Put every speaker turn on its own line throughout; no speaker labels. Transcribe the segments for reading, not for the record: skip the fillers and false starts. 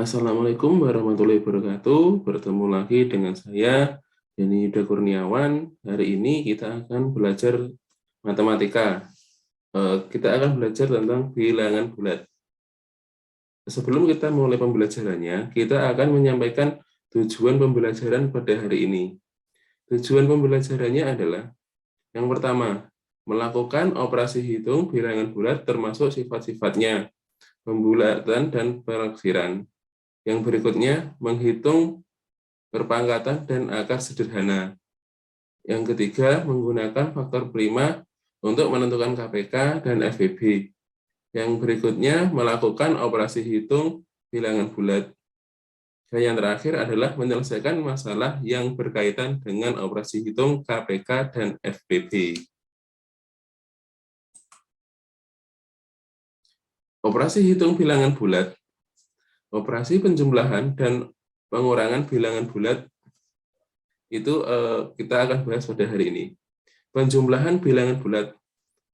Assalamualaikum warahmatullahi wabarakatuh. Bertemu lagi dengan saya, Denny Yuda Kurniawan. Hari ini kita akan belajar matematika. Kita akan belajar tentang bilangan bulat. Sebelum kita mulai pembelajarannya, kita akan menyampaikan tujuan pembelajaran pada hari ini. Tujuan pembelajarannya adalah yang pertama, melakukan operasi hitung bilangan bulat termasuk sifat-sifatnya, pembulatan dan pelaksiran. Yang berikutnya, menghitung perpangkatan dan akar sederhana. Yang ketiga, menggunakan faktor prima untuk menentukan KPK dan FBB. Yang berikutnya, melakukan operasi hitung bilangan bulat. Dan yang terakhir adalah menyelesaikan masalah yang berkaitan dengan operasi hitung KPK dan FBB. Operasi hitung bilangan bulat. Operasi penjumlahan dan pengurangan bilangan bulat itu kita akan bahas pada hari ini. Penjumlahan bilangan bulat.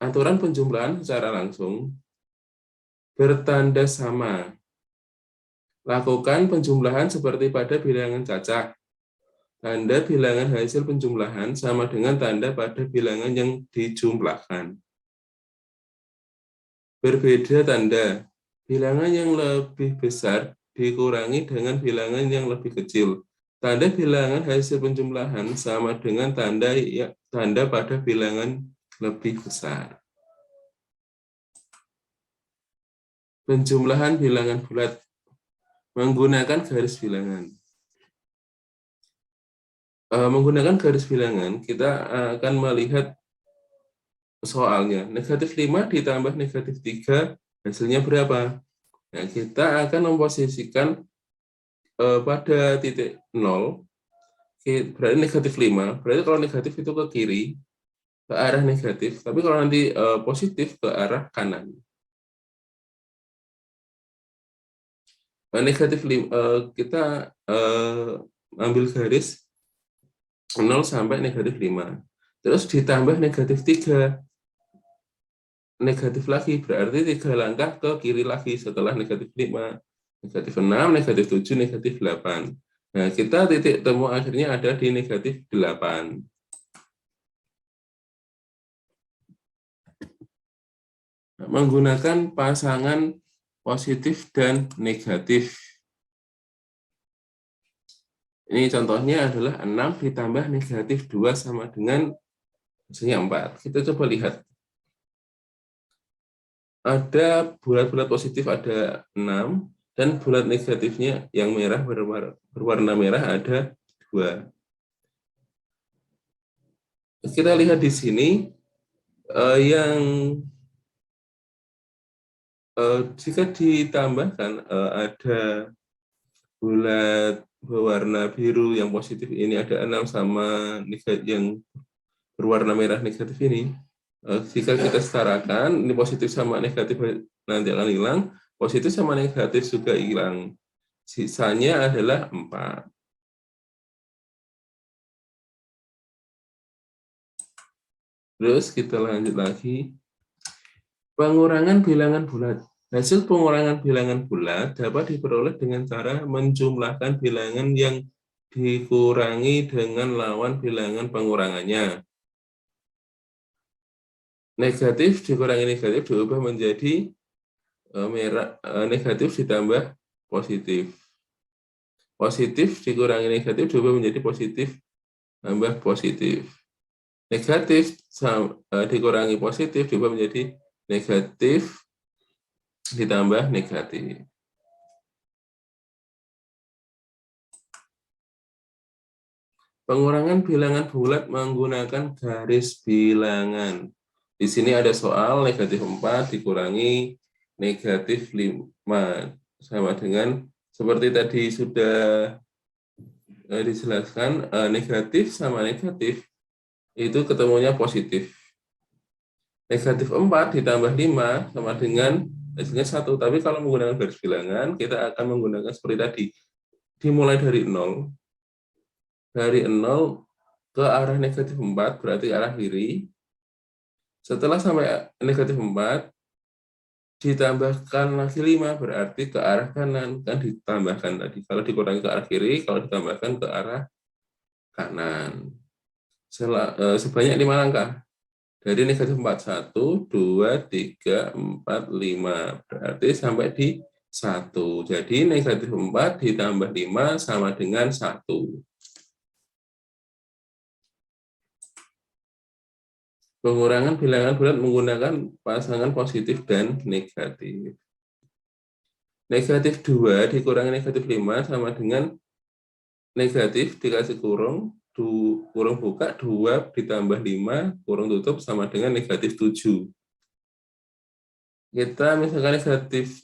Aturan penjumlahan secara langsung bertanda sama. Lakukan penjumlahan seperti pada bilangan cacah. Tanda bilangan hasil penjumlahan sama dengan tanda pada bilangan yang dijumlahkan. Berbeda tanda. Bilangan yang lebih besar dikurangi dengan bilangan yang lebih kecil. Tanda bilangan hasil penjumlahan sama dengan tanda pada bilangan lebih besar. Penjumlahan bilangan bulat menggunakan garis bilangan. Menggunakan garis bilangan, kita akan melihat soalnya. Negatif 5 ditambah negatif 3, hasilnya berapa? Nah, kita akan memposisikan pada titik 0, berarti negatif 5. Berarti kalau negatif itu ke kiri, ke arah negatif, tapi kalau nanti positif ke arah kanan. Negatif 5, kita ambil garis 0 sampai negatif 5. Terus ditambah negatif 3. Negatif lagi, berarti 3 langkah ke kiri lagi setelah negatif 5. Negatif 6, negatif 7, negatif 8. Nah, kita titik temu akhirnya ada di negatif 8. Menggunakan pasangan positif dan negatif. Ini contohnya adalah 6 ditambah negatif 2 sama dengan hasilnya 4. Kita coba lihat. Ada bulat-bulat positif ada 6, dan bulat negatifnya yang merah berwarna merah ada 2. Kita lihat di sini yang jika ditambahkan ada bulat berwarna biru yang positif ini ada 6 sama negatif yang berwarna merah negatif ini. Jika kita setarakan, ini positif sama negatif nanti akan hilang, positif sama negatif juga hilang. Sisanya adalah 4. Terus kita lanjut lagi. Pengurangan bilangan bulat. Hasil pengurangan bilangan bulat dapat diperoleh dengan cara menjumlahkan bilangan yang dikurangi dengan lawan bilangan pengurangannya. Negatif dikurangi negatif diubah menjadi negatif ditambah positif. Positif dikurangi negatif diubah menjadi positif tambah positif. Negatif dikurangi positif diubah menjadi negatif ditambah negatif. Pengurangan bilangan bulat menggunakan garis bilangan. Di sini ada soal negatif 4 dikurangi negatif 5. Sama dengan seperti tadi sudah dijelaskan, negatif sama negatif itu ketemunya positif. Negatif 4 ditambah 5 sama dengan hasilnya 1. Tapi kalau menggunakan garis bilangan, kita akan menggunakan seperti tadi. Dimulai dari 0. Dari 0 ke arah negatif 4, berarti arah kiri. Setelah sampai negatif 4, ditambahkan lagi 5 berarti ke arah kanan, kan ditambahkan tadi. Kalau dikurangi ke arah kiri, kalau ditambahkan ke arah kanan. Sebanyak 5 langkah. Dari negatif 4, 1, 2, 3, 4, 5. Berarti sampai di 1. Jadi negatif 4 ditambah 5 sama dengan 1. Pengurangan bilangan bulat menggunakan pasangan positif dan negatif. Negatif 2 dikurangi negatif 5 sama dengan negatif dikasih kurung, kurung buka, 2 ditambah 5, kurung tutup sama dengan negatif 7. Kita misalkan negatif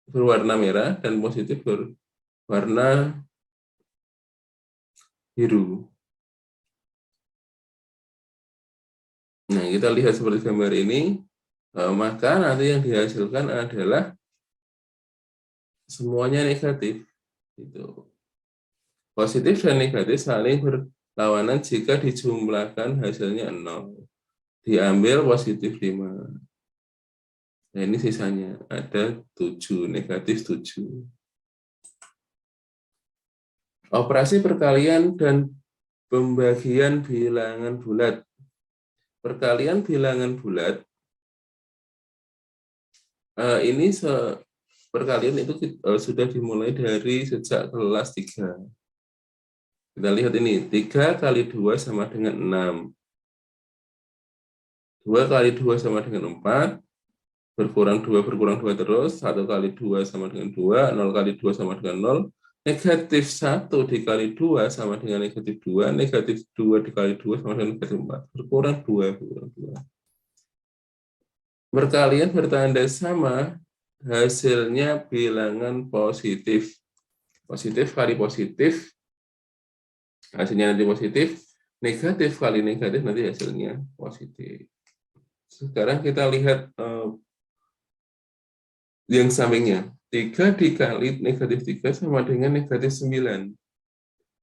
berwarna merah dan positif berwarna biru. Nah, kita lihat seperti gambar ini, maka nanti yang dihasilkan adalah semuanya negatif. Gitu. Positif dan negatif saling berlawanan jika dijumlahkan hasilnya 0. Diambil positif 5. Nah, ini sisanya ada 7, negatif 7. Operasi perkalian dan pembagian bilangan bulat. Perkalian bilangan bulat, ini perkalian itu sudah dimulai dari sejak kelas 3. Kita lihat ini, 3 kali 2 sama dengan 6. 2 kali 2 sama dengan 4. Berkurang 2 terus. 1 kali 2 sama dengan 2. 0 kali 2 sama dengan 0. Negatif 1 dikali 2 sama dengan negatif 2. Negatif 2 dikali 2 sama dengan negatif 4. Berkurang 2. Perkalian bertanda sama, hasilnya bilangan positif. Positif kali positif, hasilnya nanti positif. Negatif kali negatif, nanti hasilnya positif. Sekarang kita lihat yang sampingnya. 3 dikali negatif 3 sama dengan negatif 9.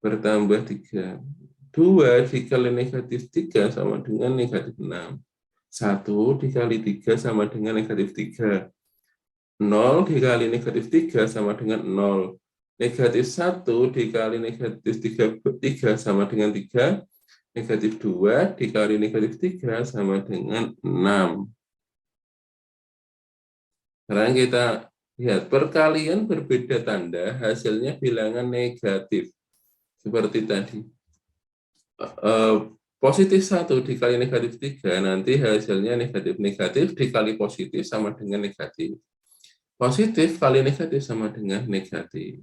Bertambah 3. 2 dikali negatif 3 sama dengan negatif 6. 1 dikali 3 sama dengan negatif 3. 0 dikali negatif 3 sama dengan 0. Negatif 1 dikali negatif 3 sama dengan 3. Negatif 2 dikali negatif 3 sama dengan 6. Sekarang kita lihat perkalian berbeda tanda, hasilnya bilangan negatif. Seperti tadi. Positif 1 dikali negatif 3, nanti hasilnya negatif dikali positif sama dengan negatif. Positif kali negatif sama dengan negatif.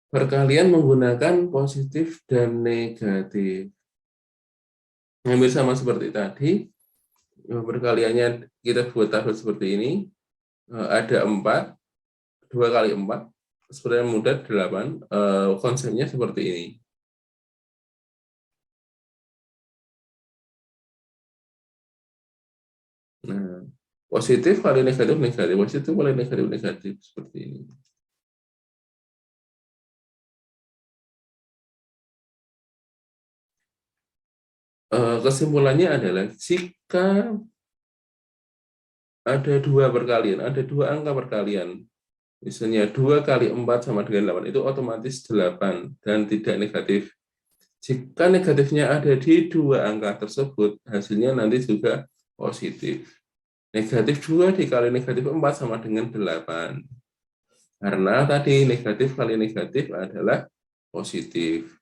Perkalian menggunakan positif dan negatif. Hampir sama seperti tadi. Perkaliannya kita buat tabel seperti ini. Ada 4. 2 kali 4. Sebenarnya mudah 8. Konsepnya seperti ini. Nah, positif kali negatif, positif kali negatif, seperti ini. Kesimpulannya adalah jika ada 2 perkalian, ada 2 angka perkalian, misalnya 2 kali 4 sama dengan 8, itu otomatis 8 dan tidak negatif. Jika negatifnya ada di 2 angka tersebut, hasilnya nanti juga positif. Negatif 2 dikali negatif 4 sama dengan 8. Karena tadi negatif kali negatif adalah positif.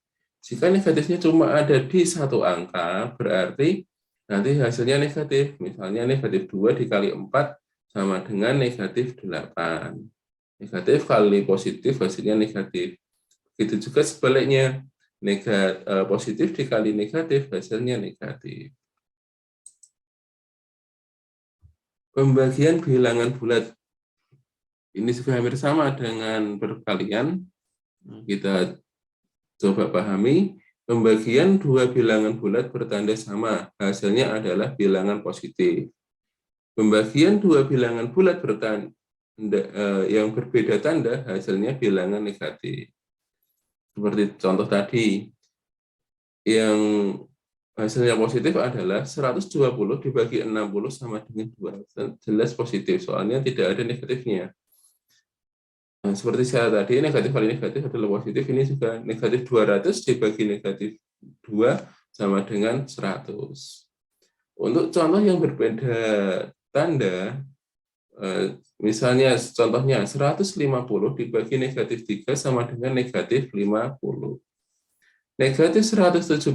Jika negatifnya cuma ada di 1 angka, berarti nanti hasilnya negatif. Misalnya negatif 2 dikali 4 sama dengan negatif 8. Negatif kali positif hasilnya negatif. Begitu juga sebaliknya, positif dikali negatif hasilnya negatif. Pembagian bilangan bulat. Ini juga hampir sama dengan perkalian. Kita coba pahami. Pembagian 2 bilangan bulat bertanda sama, hasilnya adalah bilangan positif. Pembagian 2 bilangan bulat bertanda yang berbeda tanda, hasilnya bilangan negatif. Seperti contoh tadi, yang hasilnya positif adalah 120 dibagi 60 sama dengan 2. Jelas positif, soalnya tidak ada negatifnya. Nah, seperti saya tadi, negatif kali negatif adalah positif, ini juga negatif 200 dibagi negatif 2 sama dengan 100. Untuk contoh yang berbeda tanda, misalnya contohnya 150 dibagi negatif 3 sama dengan negatif 50. Negatif 175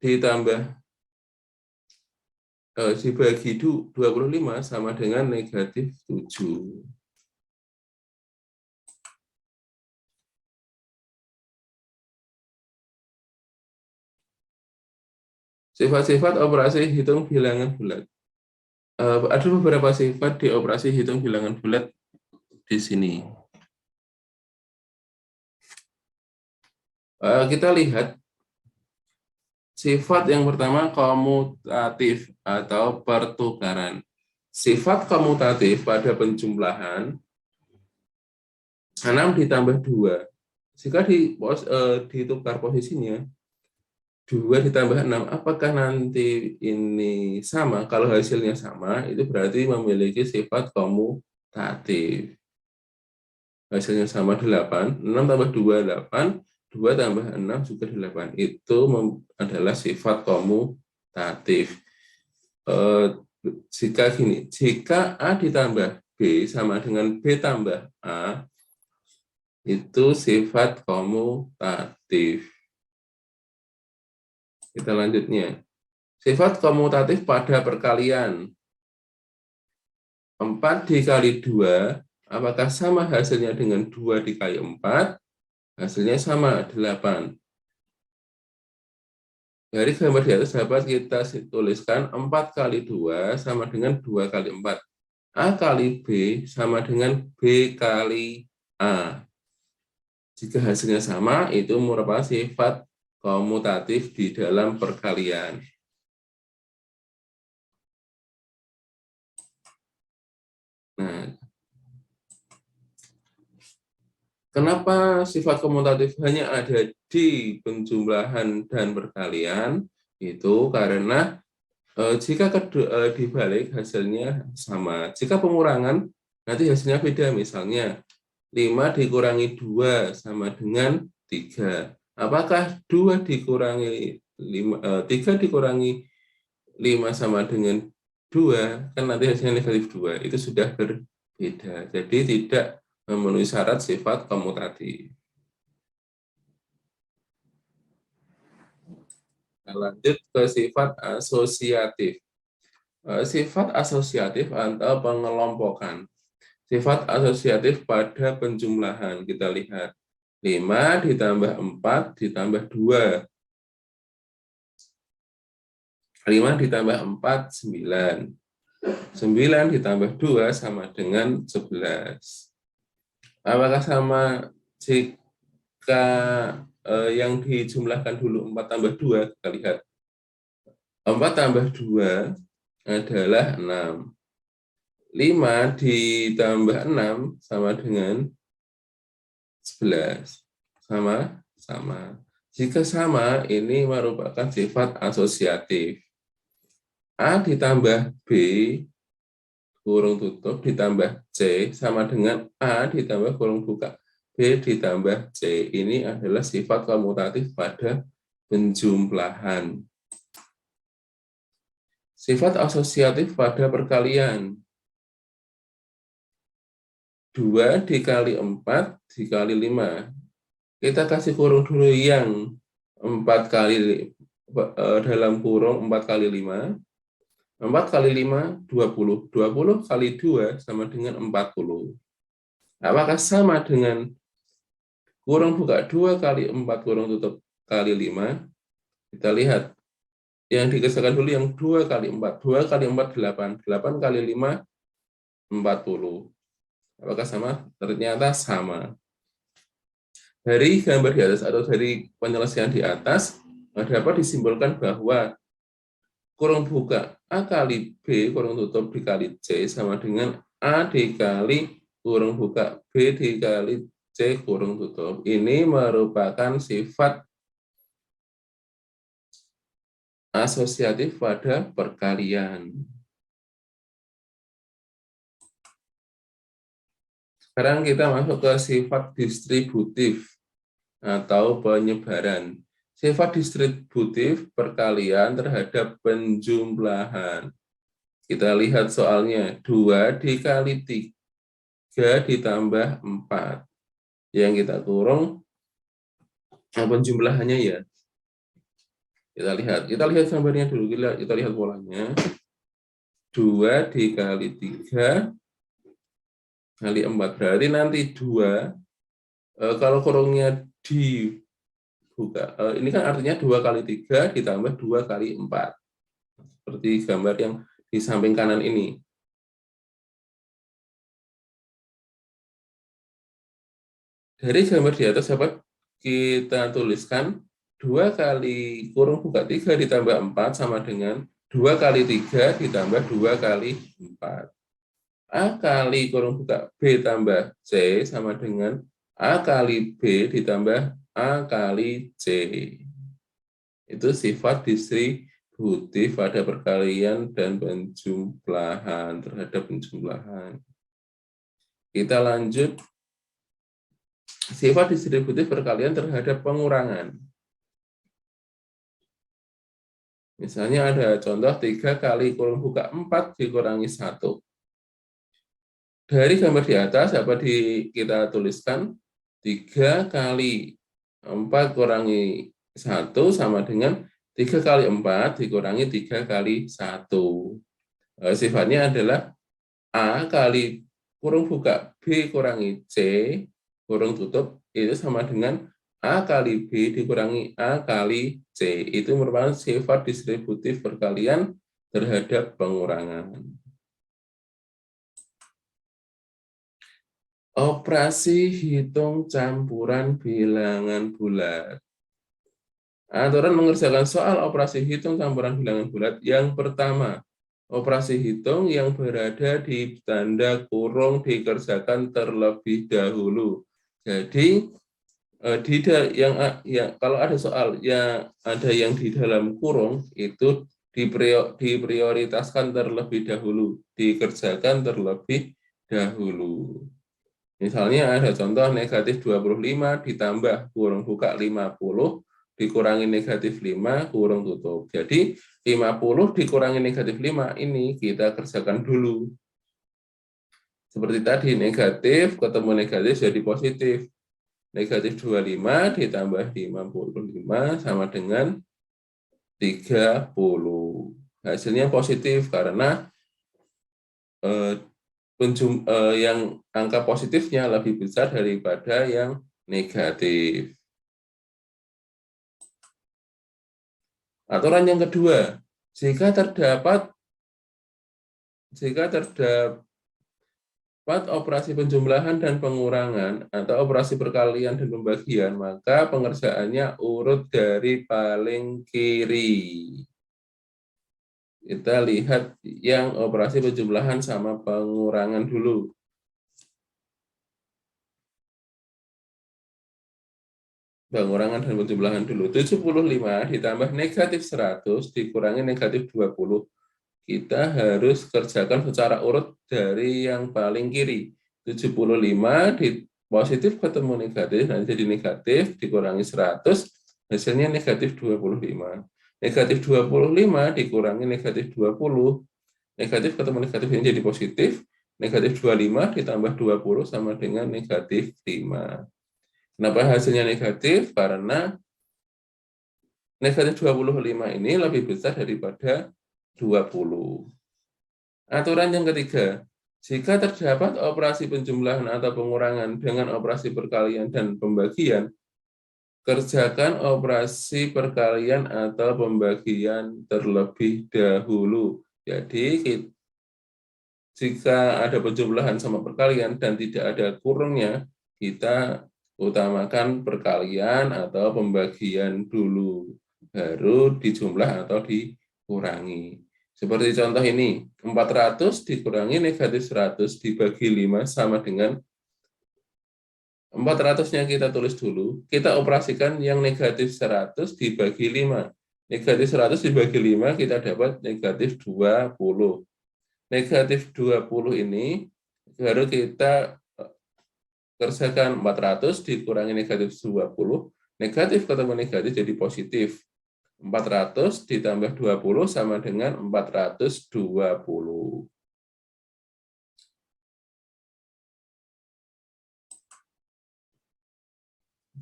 ditambah dibagi 25 sama dengan negatif 7. Sifat-sifat operasi hitung bilangan bulat. Ada beberapa sifat di operasi hitung bilangan bulat di sini. Kita lihat sifat yang pertama komutatif atau pertukaran. Sifat komutatif pada penjumlahan 6 ditambah 2. Jika ditukar posisinya, 2 ditambah 6, apakah nanti ini sama? Kalau hasilnya sama, itu berarti memiliki sifat komutatif. Hasilnya sama 8, 6 tambah 2, 8, 2 tambah 6 juga 8. Itu adalah sifat komutatif. Jika A ditambah B sama dengan B tambah A, itu sifat komutatif. Kita lanjutnya. Sifat komutatif pada perkalian. 4 dikali 2, apakah sama hasilnya dengan 2 dikali 4? Hasilnya sama, 8. Dari gambar di atas dapat kita tuliskan 4 kali 2 sama dengan 2 kali 4. A kali B sama dengan B kali A. Jika hasilnya sama, itu merupakan sifat komutatif di dalam perkalian. Nah, kenapa sifat komutatif hanya ada di penjumlahan dan perkalian? Itu karena jika dibalik hasilnya sama. Jika pengurangan, nanti hasilnya beda. Misalnya, 5 dikurangi 2 sama dengan 3. Apakah 2 dikurangi 3 dikurangi 5 sama dengan 2, kan nanti hasilnya negatif 2. Itu sudah berbeda. Jadi tidak memenuhi syarat sifat komutatif. Nah, lanjut ke sifat asosiatif. Sifat asosiatif atau pengelompokan. Sifat asosiatif pada penjumlahan, kita lihat 5 ditambah 4 ditambah 2. 5 ditambah 4, 9. 9 ditambah 2 sama dengan 11. Apakah sama jika yang dijumlahkan dulu 4 tambah 2, kita lihat. 4 tambah 2 adalah 6. 5 ditambah 6 sama dengan 11. Sama. Jika sama, ini merupakan sifat asosiatif. A ditambah B kurung tutup ditambah C sama dengan A ditambah kurung buka B ditambah C. Ini adalah sifat komutatif pada penjumlahan. Sifat asosiatif pada perkalian. 2 dikali 4 dikali 5. Kita kasih kurung dulu yang 4 kali dalam kurung 4 kali 5. 4 kali 5, 20. 20 kali 2 sama dengan 40. Apakah sama dengan kurung buka 2 kali 4 kurung tutup kali 5? Kita lihat. Yang dikisahkan dulu yang 2 kali 4. 2 kali 4, 8. 8 kali 5, 40. Apakah sama? Ternyata sama. Dari gambar di atas atau dari penyelesaian di atas, dapat disimpulkan bahwa kurung buka A kali B kurung tutup dikali C sama dengan A dikali kurung buka B dikali C kurung tutup. Ini merupakan sifat asosiatif pada perkalian. Sekarang kita masuk ke sifat distributif atau penyebaran. Sifat distributif perkalian terhadap penjumlahan. Kita lihat soalnya, 2 dikali 3 ditambah 4. Yang kita kurung penjumlahannya ya. Kita lihat gambarnya dulu, kita lihat polanya. 2 dikali 3 kali 4. Berarti nanti 2, kalau kurungnya dibuka, ini kan artinya 2 kali 3 ditambah 2 kali 4. Seperti gambar yang di samping kanan ini. Dari gambar di atas dapat kita tuliskan 2 kali kurung buka 3 ditambah 4 sama dengan 2 kali 3 ditambah 2 kali 4. A kali kurung buka B tambah C sama dengan A kali B ditambah A kali C. Itu sifat distributif pada perkalian dan penjumlahan, terhadap penjumlahan. Kita lanjut. Sifat distributif perkalian terhadap pengurangan. Misalnya ada contoh 3 kali kurung buka 4 dikurangi 1. Dari gambar di atas dapat kita tuliskan 3 kali 4 kurangi 1 sama dengan 3 kali 4 dikurangi 3 kali 1. Sifatnya adalah A kali kurung buka B kurangi C kurung tutup itu sama dengan A kali B dikurangi A kali C. Itu merupakan sifat distributif perkalian terhadap pengurangan. Operasi hitung campuran bilangan bulat. Aturan mengerjakan soal operasi hitung campuran bilangan bulat. Yang pertama, operasi hitung yang berada di tanda kurung dikerjakan terlebih dahulu. Jadi kalau ada soal yang ada yang di dalam kurung itu diprioritaskan terlebih dahulu, dikerjakan terlebih dahulu. Misalnya ada contoh negatif 25 ditambah kurung buka 50 dikurangi negatif 5 kurung tutup. Jadi 50 dikurangi negatif 5 ini kita kerjakan dulu. Seperti tadi, negatif ketemu negatif jadi positif. Negatif 25 ditambah 55 sama dengan 30. Hasilnya positif karena yang angka positifnya lebih besar daripada yang negatif. Aturan yang kedua, jika terdapat operasi penjumlahan dan pengurangan atau operasi perkalian dan pembagian, maka pengerjaannya urut dari paling kiri. Kita lihat yang operasi penjumlahan sama pengurangan dulu. Pengurangan dan penjumlahan dulu. 75 ditambah negatif 100 dikurangi negatif 20. Kita harus kerjakan secara urut dari yang paling kiri. 75 di positif ketemu negatif, nanti jadi negatif, dikurangi 100, hasilnya negatif 25. Negatif 25 dikurangi negatif 20, negatif ketemu negatif ini jadi positif, negatif 25 ditambah 20 sama dengan negatif 5. Kenapa hasilnya negatif? Karena negatif 25 ini lebih besar daripada 20. Aturan yang ketiga, jika terdapat operasi penjumlahan atau pengurangan dengan operasi perkalian dan pembagian, kerjakan operasi perkalian atau pembagian terlebih dahulu. Jadi, jika ada penjumlahan sama perkalian dan tidak ada kurungnya, kita utamakan perkalian atau pembagian dulu, baru dijumlah atau dikurangi. Seperti contoh ini, 400 dikurangi negatif 100 dibagi 5 sama dengan 400-nya kita tulis dulu, kita operasikan yang negatif 100 dibagi 5. Negatif 100 dibagi 5, kita dapat negatif 20. Negatif 20 ini baru kita kerjakan 400 dikurangi negatif 20. Negatif ketemu negatif jadi positif. 400 ditambah 20 sama dengan 420.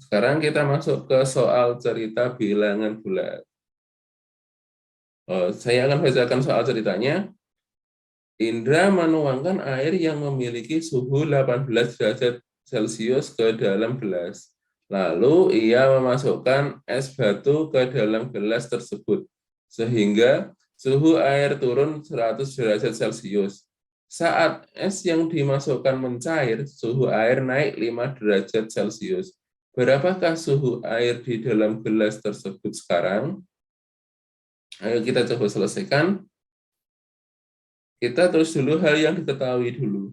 Sekarang kita masuk ke soal cerita bilangan bulat. Saya akan bacakan soal ceritanya. Indra menuangkan air yang memiliki suhu 18 derajat Celcius ke dalam gelas. Lalu ia memasukkan es batu ke dalam gelas tersebut, sehingga suhu air turun 100 derajat Celcius. Saat es yang dimasukkan mencair, suhu air naik 5 derajat Celcius. Berapakah suhu air di dalam gelas tersebut sekarang? Ayo kita coba selesaikan. Kita terus dulu hal yang diketahui dulu.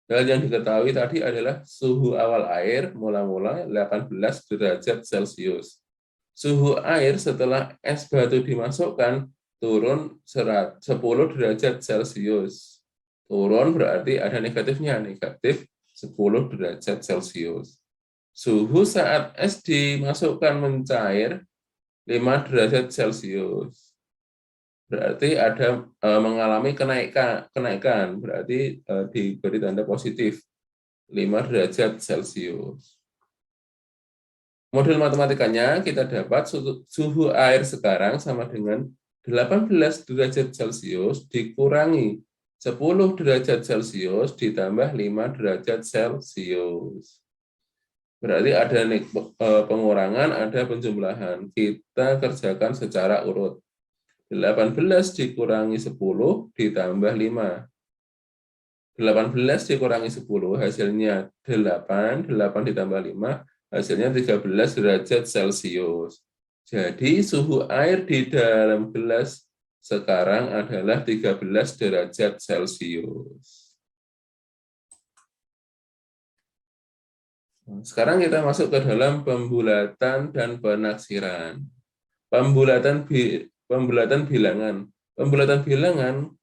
Hal yang diketahui tadi adalah suhu awal air mula-mula 18 derajat Celcius. Suhu air setelah es batu dimasukkan turun 10 derajat Celcius. Turun berarti ada negatifnya, negatif 10 derajat Celcius. Suhu saat es dimasukkan mencair 5 derajat Celcius. Berarti ada mengalami kenaikan berarti diberi tanda positif 5 derajat Celcius. Model matematikanya kita dapat suhu air sekarang sama dengan 18 derajat Celcius dikurangi 10 derajat Celcius ditambah 5 derajat Celcius. Berarti ada pengurangan, ada penjumlahan. Kita kerjakan secara urut. 18 dikurangi 10 ditambah 5. 18 dikurangi 10 hasilnya 8, 8 ditambah 5 hasilnya 13 derajat Celcius. Jadi suhu air di dalam gelas sekarang adalah 13 derajat Celcius. Sekarang kita masuk ke dalam pembulatan dan penaksiran. Pembulatan bilangan. Pembulatan bilangan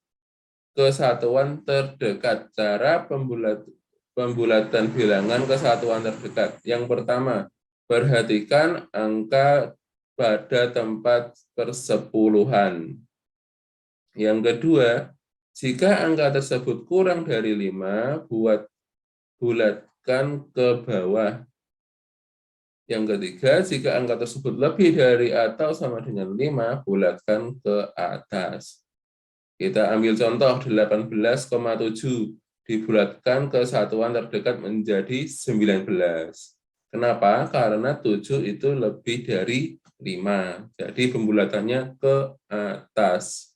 ke satuan terdekat. Cara pembulatan bilangan ke satuan terdekat. Yang pertama, perhatikan angka pada tempat persepuluhan. Yang kedua, jika angka tersebut kurang dari 5, bulatkan ke bawah. Yang ketiga, jika angka tersebut lebih dari atau sama dengan 5, bulatkan ke atas. Kita ambil contoh 18,7 dibulatkan ke satuan terdekat menjadi 19. Kenapa? Karena 7 itu lebih dari 5. Jadi pembulatannya ke atas.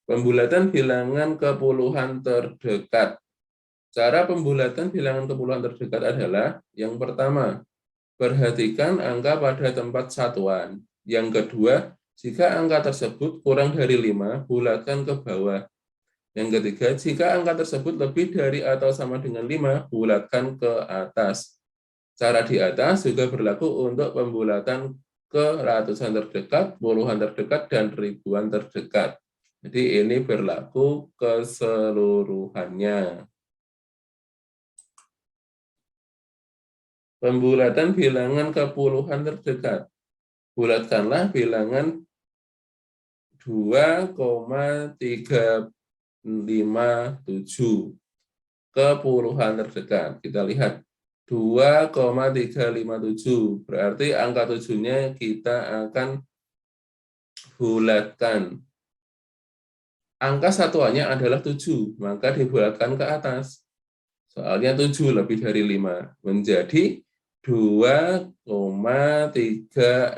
Pembulatan bilangan ke puluhan terdekat. Cara pembulatan bilangan ke puluhan terdekat adalah yang pertama, perhatikan angka pada tempat satuan. Yang kedua, jika angka tersebut kurang dari 5, bulatkan ke bawah. Yang ketiga, jika angka tersebut lebih dari atau sama dengan 5, bulatkan ke atas. Cara di atas juga berlaku untuk pembulatan ke ratusan terdekat, puluhan terdekat, dan ribuan terdekat. Jadi ini berlaku keseluruhannya. Pembulatan bilangan ke puluhan terdekat. Bulatkanlah bilangan 2,357 ke puluhan terdekat. Kita lihat 2,357. Berarti angka 7-nya kita akan bulatkan. Angka satuannya adalah 7, maka dibulatkan ke atas. Soalnya 7 lebih dari 5. Menjadi 2,360.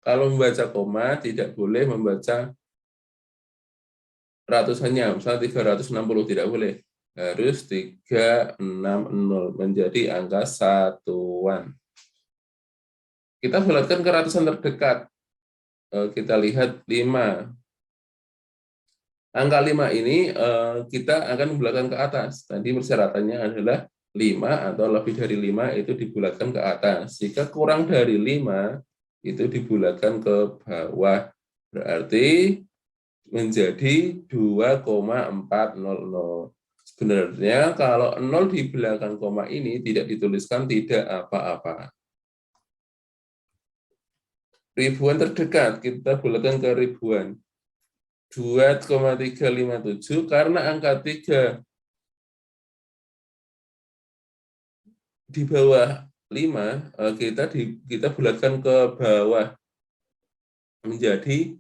Kalau membaca koma, tidak boleh membaca ratusannya. Misalnya 360, tidak boleh. Harus 360, menjadi angka satuan. Kita bulatkan ke ratusan terdekat. Kita lihat 5. Angka 5 ini kita akan membulatkan ke atas. Tadi persyaratannya adalah 5 atau lebih dari 5 itu dibulatkan ke atas. Jika kurang dari 5 itu dibulatkan ke bawah. Berarti menjadi 2,400. Sebenarnya kalau 0 di belakang koma ini tidak dituliskan tidak apa-apa. Ribuan terdekat kita bulatkan ke ribuan. 2,357 karena angka 3 di bawah 5 kita bulatkan ke bawah menjadi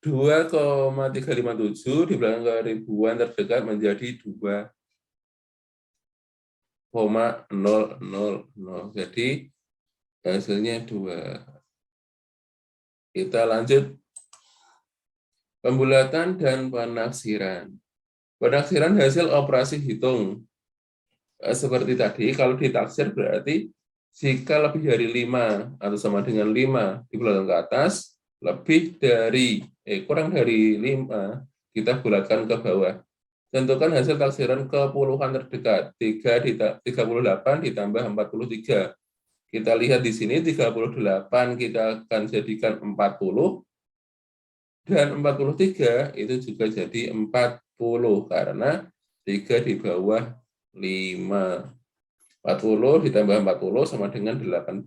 2,357 di belakang ke ribuan terdekat menjadi 2,000. Jadi hasilnya 2. Kita lanjut pembulatan dan penaksiran. Penaksiran hasil operasi hitung. Seperti tadi, kalau ditaksir berarti jika lebih dari 5 atau sama dengan 5 dibulatkan ke atas, kurang dari 5 kita bulatkan ke bawah. Tentukan hasil taksiran ke puluhan terdekat. 38 ditambah 43. Kita lihat di sini 38 kita akan jadikan 40 dan 43 itu juga jadi 40 karena 3 di bawah 5. 40 ditambah 40 sama dengan 80.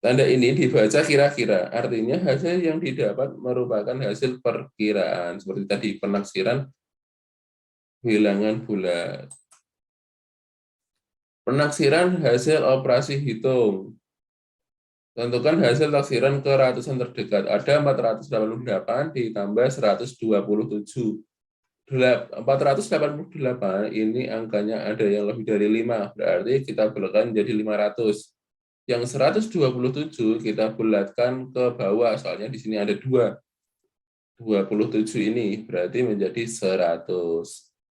Tanda ini dibaca kira-kira, artinya hasil yang didapat merupakan hasil perkiraan. Seperti tadi, penaksiran bilangan bulat. Penaksiran hasil operasi hitung. Tentukan hasil taksiran ke ratusan terdekat. Ada 488 ditambah 127. 488 ini angkanya ada yang lebih dari 5, berarti kita bulatkan jadi 500. Yang 127 kita bulatkan ke bawah, soalnya di sini ada 2. 27 ini berarti menjadi 100.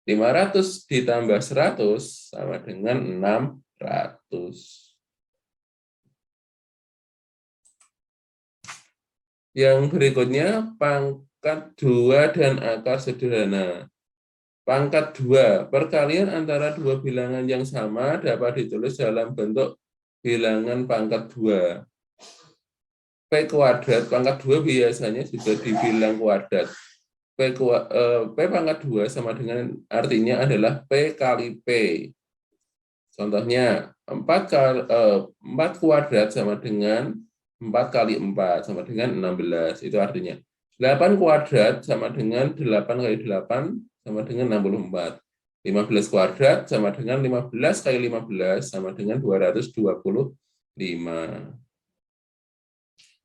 500 ditambah 100 sama dengan 600. Yang berikutnya pangkat 2 dan akar sederhana. Pangkat 2, perkalian antara dua bilangan yang sama dapat ditulis dalam bentuk bilangan pangkat 2. P kuadrat, pangkat 2 biasanya juga dibilang kuadrat. P pangkat 2 sama dengan, artinya adalah P kali P. Contohnya, 4 kuadrat sama dengan 4 kali 4 sama dengan 16. Itu artinya 8 kuadrat sama dengan 8 kali 8 sama dengan 64. 15 kuadrat sama dengan 15 kali 15 sama dengan 225.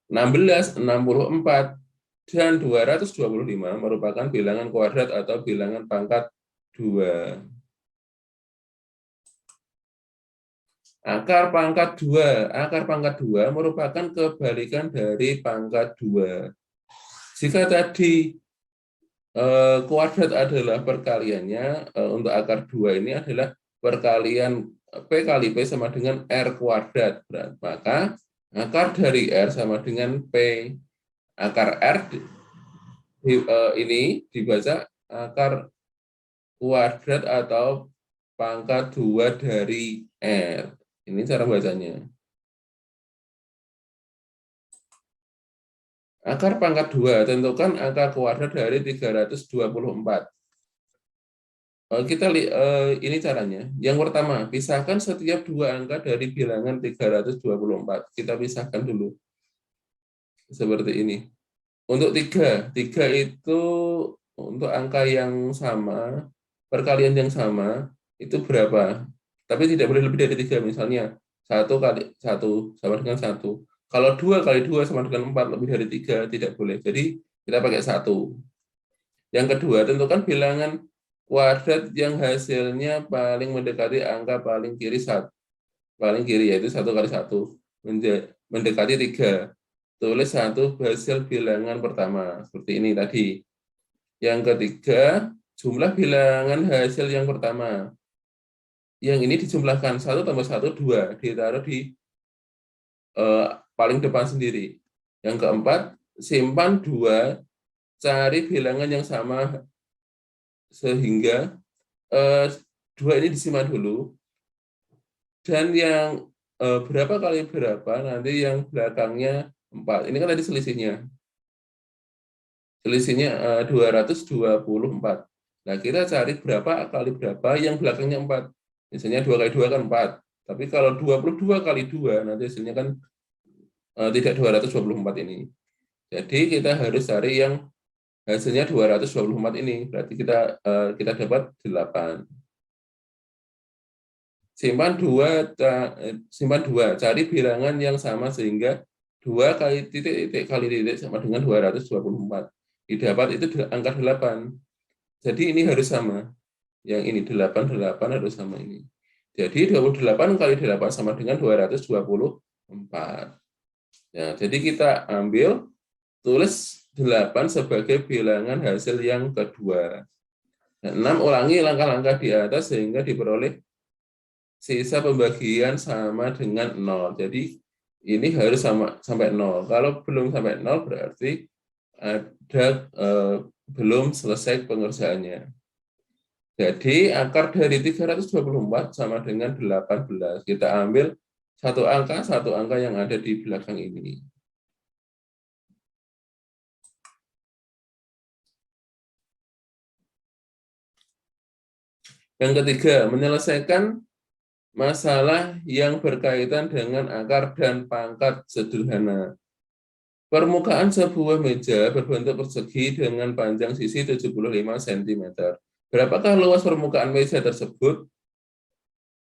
16, 64, dan 225 merupakan bilangan kuadrat atau bilangan pangkat 2. Akar pangkat 2. Akar pangkat 2 merupakan kebalikan dari pangkat 2. Jika tadi kuadrat adalah perkaliannya, untuk akar 2 ini adalah perkalian P kali P sama dengan R kuadrat. Maka akar dari R sama dengan P. Akar R ini dibaca akar kuadrat atau pangkat 2 dari R. Ini cara bacanya. Akar pangkat 2, tentukan angka kuadrat dari 324. Ini caranya. Yang pertama, pisahkan setiap dua angka dari bilangan 324. Kita pisahkan dulu. Seperti ini. Untuk 3 itu untuk angka yang sama, perkalian yang sama, itu berapa? Tapi tidak boleh lebih dari 3, misalnya 1 kali 1 sama dengan 1. Kalau 2 kali 2 sama dengan 4, lebih dari 3, tidak boleh. Jadi kita pakai 1. Yang kedua, tentukan bilangan kuadrat yang hasilnya paling mendekati angka paling kiri, yaitu 1 kali 1, mendekati 3. Tulis 1 hasil bilangan pertama, seperti ini tadi. Yang ketiga, jumlah bilangan hasil yang pertama. Yang ini dijumlahkan 1 tambah 1, 2, ditaruh di paling depan sendiri. Yang keempat, simpan 2 cari bilangan yang sama sehingga dua ini disimak dulu, dan yang berapa kali berapa nanti yang belakangnya 4. Ini kan tadi selisihnya. Selisihnya 224. Nah, kita cari berapa kali berapa yang belakangnya 4. Misalnya 2 kali 2 kan 4. Tapi kalau 22 kali 2, nanti hasilnya kan tidak 224 ini. Jadi kita harus cari yang hasilnya 224 ini. Berarti kita dapat 8. Simpan 2, cari bilangan yang sama sehingga 2 kali titik kali titik sama dengan 224. Didapat itu angka 8. Jadi ini harus sama. Yang ini 8 harus sama ini. Jadi 28 kali 8 sama dengan 224. Ya, jadi kita tulis 8 sebagai bilangan hasil yang kedua. Nah, 6 ulangi langkah-langkah di atas sehingga diperoleh sisa pembagian sama dengan 0. Jadi ini harus sama sampai 0. Kalau belum sampai 0 berarti ada belum selesai pengerjaannya. Jadi akar dari 324 sama dengan 18. Kita ambil satu angka yang ada di belakang ini. Yang ketiga, menyelesaikan masalah yang berkaitan dengan akar dan pangkat sederhana. Permukaan sebuah meja berbentuk persegi dengan panjang sisi 75 cm. Berapakah luas permukaan meja tersebut?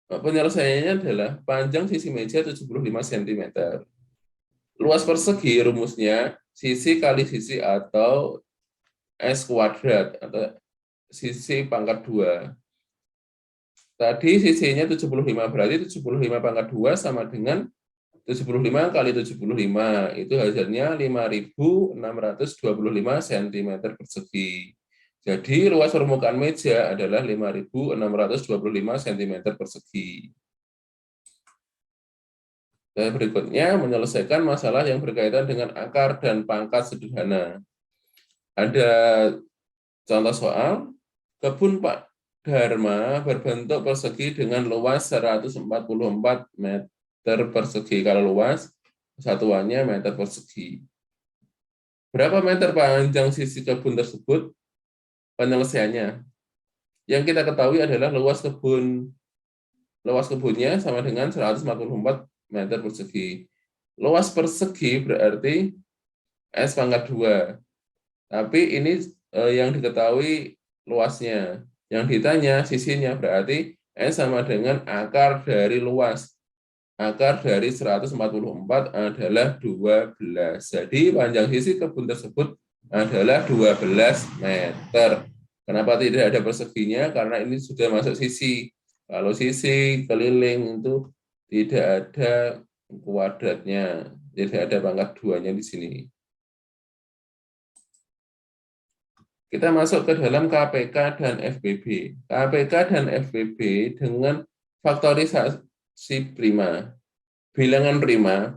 Penyelesaiannya adalah panjang sisi meja 75 cm. Luas persegi rumusnya sisi kali sisi atau S kuadrat atau sisi pangkat 2. Tadi sisinya 75, berarti 75 pangkat 2 sama dengan 75 kali 75, itu hasilnya 5.625 cm persegi. Jadi luas permukaan meja adalah 5.625 cm persegi. Dan berikutnya menyelesaikan masalah yang berkaitan dengan akar dan pangkat sederhana. Ada contoh soal, kebun Pak Dharma berbentuk persegi dengan luas 144 meter persegi. Kalau luas, satuannya meter persegi. Berapa meter panjang sisi kebun tersebut? Penyelesaiannya. Yang kita ketahui adalah luas kebunnya sama dengan 144 meter persegi. Luas persegi berarti S pangkat 2. Tapi ini yang diketahui luasnya. Yang ditanya sisinya berarti S sama dengan akar dari luas. Akar dari 144 adalah 12. Jadi panjang sisi kebun tersebut adalah 12 meter. Kenapa tidak ada perseginya? Karena ini sudah masuk sisi. Kalau sisi keliling itu tidak ada kuadratnya, tidak ada pangkat 2-nya di sini. Kita masuk ke dalam KPK dan FBB. KPK dan FBB dengan faktorisasi prima. Bilangan prima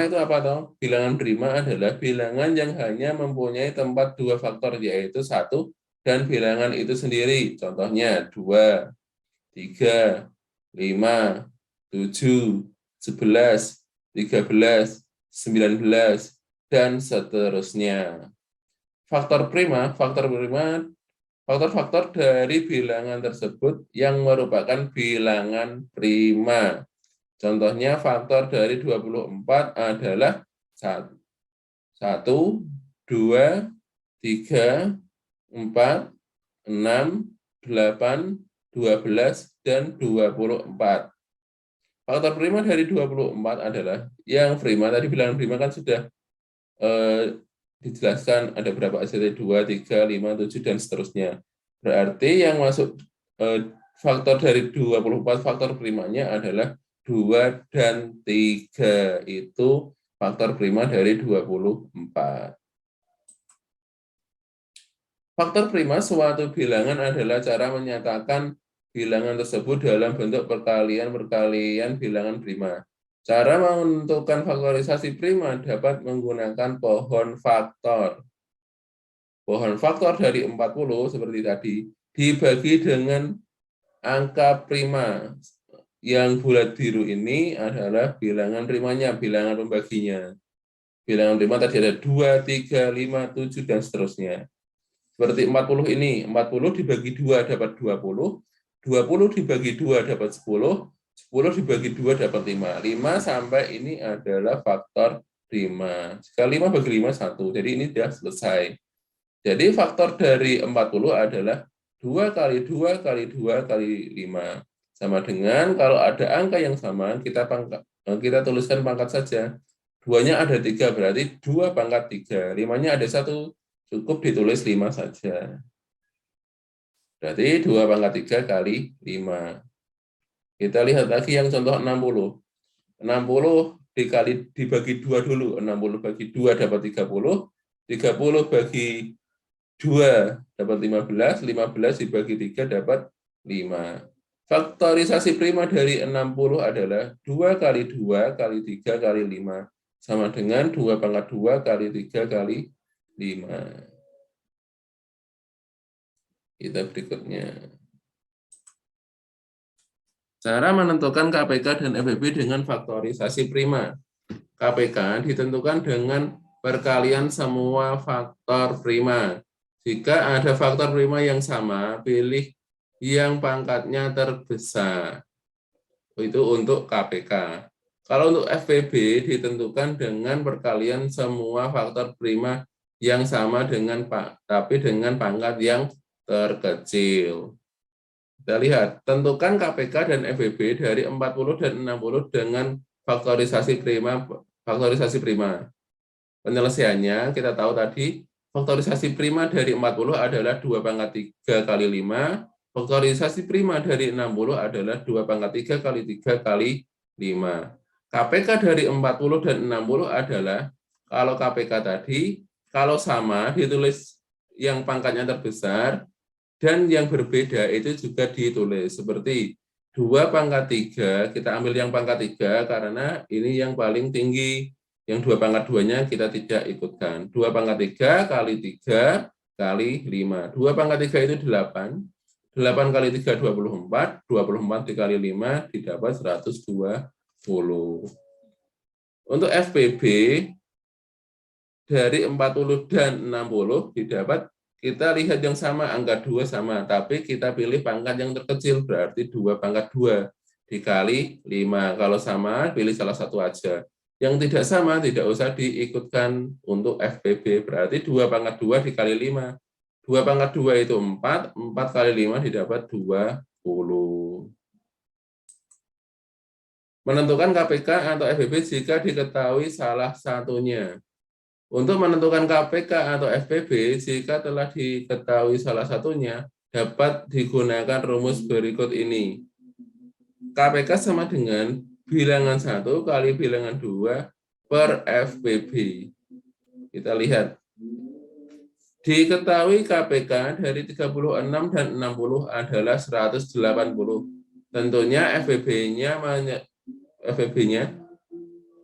itu apa toh? Bilangan prima adalah bilangan yang hanya mempunyai tempat 2 faktor, yaitu 1 dan bilangan itu sendiri. Contohnya 2, 3, 5, 7, 11, 13, 19, dan seterusnya. Faktor-faktor dari bilangan tersebut yang merupakan bilangan prima. Contohnya faktor dari 24 adalah 1, 2, 3, 4, 6, 8, 12, dan 24. Faktor prima dari 24 adalah yang prima, tadi bilangan prima kan sudah dijelaskan ada berapa hasilnya, 2, 3, 5, 7, dan seterusnya. Berarti yang masuk faktor dari 24 faktor primanya adalah 2 dan 3. Itu faktor prima dari 24. Faktor prima suatu bilangan adalah cara menyatakan bilangan tersebut dalam bentuk perkalian bilangan prima. Cara menentukan faktorisasi prima dapat menggunakan pohon faktor. pohon faktor dari 40 seperti tadi dibagi dengan angka prima. Yang bulat biru ini adalah bilangan primanya, bilangan pembaginya. Bilangan prima tadi ada 2, 3, 5, 7, dan seterusnya. Seperti 40 ini, 40 dibagi 2 dapat 20, 20 dibagi 2 dapat 10, 10 dibagi 2 dapat 5. 5 sampai ini adalah faktor prima. Jika 5 bagi 5, 1. Jadi ini sudah selesai. Jadi faktor dari 40 adalah 2 kali 2 kali 2 kali 5. Sama dengan kalau ada angka yang sama, kita tuliskan pangkat saja. 2-nya ada 3, berarti 2 pangkat 3. 5-nya ada 1, cukup ditulis 5 saja. Berarti 2 pangkat 3 kali 5. Kita lihat lagi yang contoh 60. 60 dibagi 2 dulu. 60 bagi 2 dapat 30. 30 bagi 2 dapat 15. 15 dibagi 3 dapat 5. Faktorisasi prima dari 60 adalah 2 kali 2 kali 3 kali 5. Sama dengan 2 pangkat 2 kali 3 kali 5. Kita berikutnya. Cara menentukan KPK dan FBB dengan faktorisasi prima. KPK ditentukan dengan perkalian semua faktor prima. Jika ada faktor prima yang sama, pilih yang pangkatnya terbesar. Itu untuk KPK. Kalau untuk FPB ditentukan dengan perkalian semua faktor prima yang sama tapi dengan pangkat yang terkecil. Kita lihat, tentukan KPK dan FBB dari 40 dan 60 dengan faktorisasi prima. Penyelesaiannya kita tahu tadi, faktorisasi prima dari 40 adalah 2 pangkat 3 kali 5, faktorisasi prima dari 60 adalah 2 pangkat 3 kali 3 kali 5. KPK dari 40 dan 60 adalah, kalau KPK tadi, kalau sama ditulis yang pangkatnya terbesar, dan yang berbeda itu juga ditulis. Seperti 2 pangkat 3, kita ambil yang pangkat 3 karena ini yang paling tinggi. Yang 2 pangkat 2-nya kita tidak ikutkan. 2 pangkat 3 kali 3 kali 5. 2 pangkat 3 itu 8. 8 kali 3, 24. 24 dikali 5 didapat 120. Untuk FPB, dari 40 dan 60 didapat, kita lihat yang sama, angka 2 sama. Tapi kita pilih pangkat yang terkecil, berarti 2 pangkat 2 dikali 5. Kalau sama, pilih salah satu aja. Yang tidak sama tidak usah diikutkan untuk FPB, berarti 2 pangkat 2 dikali 5. 2 pangkat 2 itu 4, 4 kali 5 didapat 20. Menentukan KPK atau FPB jika diketahui salah satunya. Untuk menentukan KPK atau FPB, jika telah diketahui salah satunya, dapat digunakan rumus berikut ini. KPK sama dengan bilangan 1 kali bilangan 2 per FPB. Kita lihat. Diketahui KPK dari 36 dan 60 adalah 180. Tentunya FPB-nya,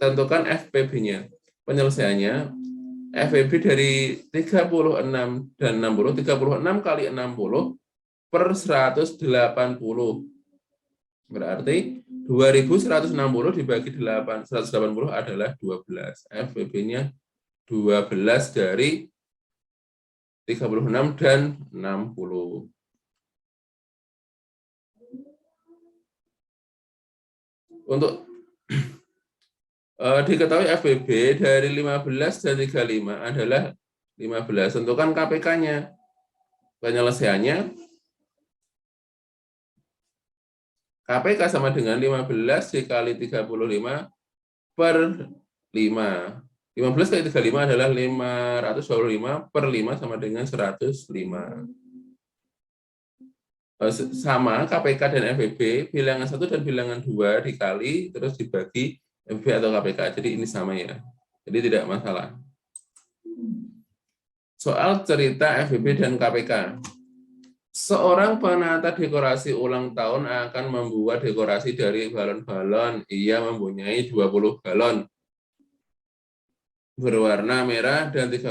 tentukan FPB-nya. Penyelesaiannya, FPB dari 36 dan 60, 36 kali 60 per 180. Berarti 2160 dibagi 180 adalah 12. FPB-nya 12 dari 36 dan 60. Untuk diketahui FPB dari 15 dan 35 adalah 15. Tentukan KPK-nya. Penyelesaiannya, KPK sama dengan 15 dikali 35 per 5. 15 kali 35 adalah 525 per 5 sama dengan 105. Sama KPK dan FPB, bilangan 1 dan bilangan 2 dikali, terus dibagi FPB atau KPK. Jadi ini sama ya. Jadi tidak masalah. Soal cerita FPB dan KPK. Seorang penata dekorasi ulang tahun akan membuat dekorasi dari balon-balon. Ia mempunyai 20 balon berwarna merah dan 30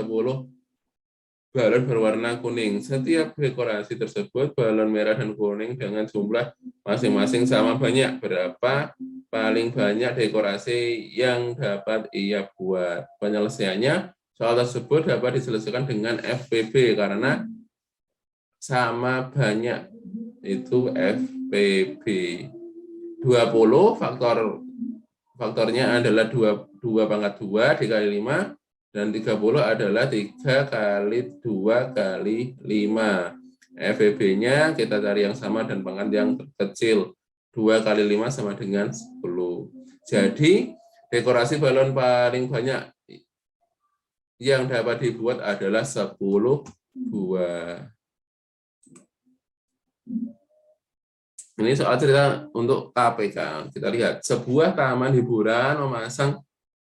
balon berwarna kuning. Setiap dekorasi tersebut balon merah dan kuning dengan jumlah masing-masing sama banyak. Berapa paling banyak dekorasi yang dapat ia buat? Penyelesaiannya, soal tersebut dapat diselesaikan dengan FPB karena sama banyak, itu FPB. 20 faktornya adalah 2 pangkat 2 dikali 5, dan 30 adalah 3 kali 2 kali 5. FEB-nya kita cari yang sama dan pangkat yang terkecil. 2 kali 5 sama dengan 10. Jadi, dekorasi balon paling banyak yang dapat dibuat adalah 10 buah. Ini soal cerita untuk KPK. Kita lihat, sebuah taman hiburan memasang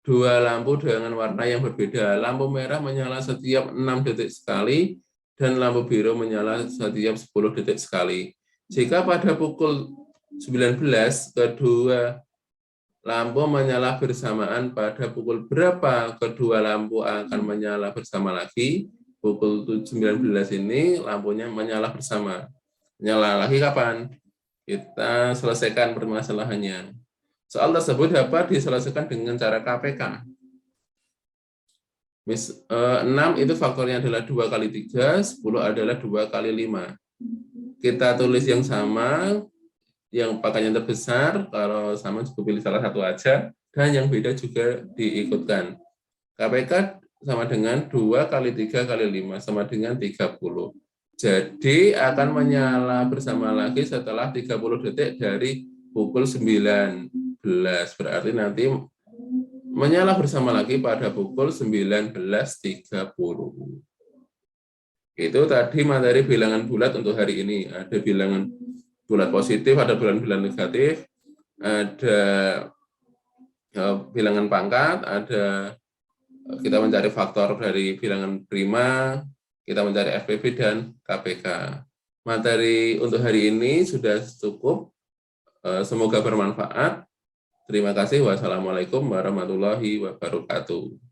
2 lampu dengan warna yang berbeda. Lampu merah menyala setiap 6 detik sekali, dan lampu biru menyala setiap 10 detik sekali. Jika pada pukul 19 kedua lampu menyala bersamaan, pada pukul berapa kedua lampu akan menyala bersama lagi? Pukul 19 ini lampunya menyala bersama. Menyala lagi kapan? Kita selesaikan permasalahannya. Soal tersebut dapat diselesaikan dengan cara KPK. 6 itu faktornya adalah 2 kali 3, 10 adalah 2 kali 5. Kita tulis yang sama, yang pangkatnya terbesar, kalau sama cukup pilih salah satu aja, dan yang beda juga diikutkan. KPK sama dengan 2 kali 3 kali 5, sama dengan 30. Jadi akan menyala bersama lagi setelah 30 detik dari pukul 19. Berarti nanti menyala bersama lagi pada pukul 19.30. Itu tadi materi bilangan bulat untuk hari ini. Ada bilangan bulat positif, ada bilangan negatif, ada bilangan pangkat, ada kita mencari faktor dari bilangan prima, kita mencari FPB dan KPK. Materi untuk hari ini sudah cukup. Semoga bermanfaat. Terima kasih. Wassalamualaikum warahmatullahi wabarakatuh.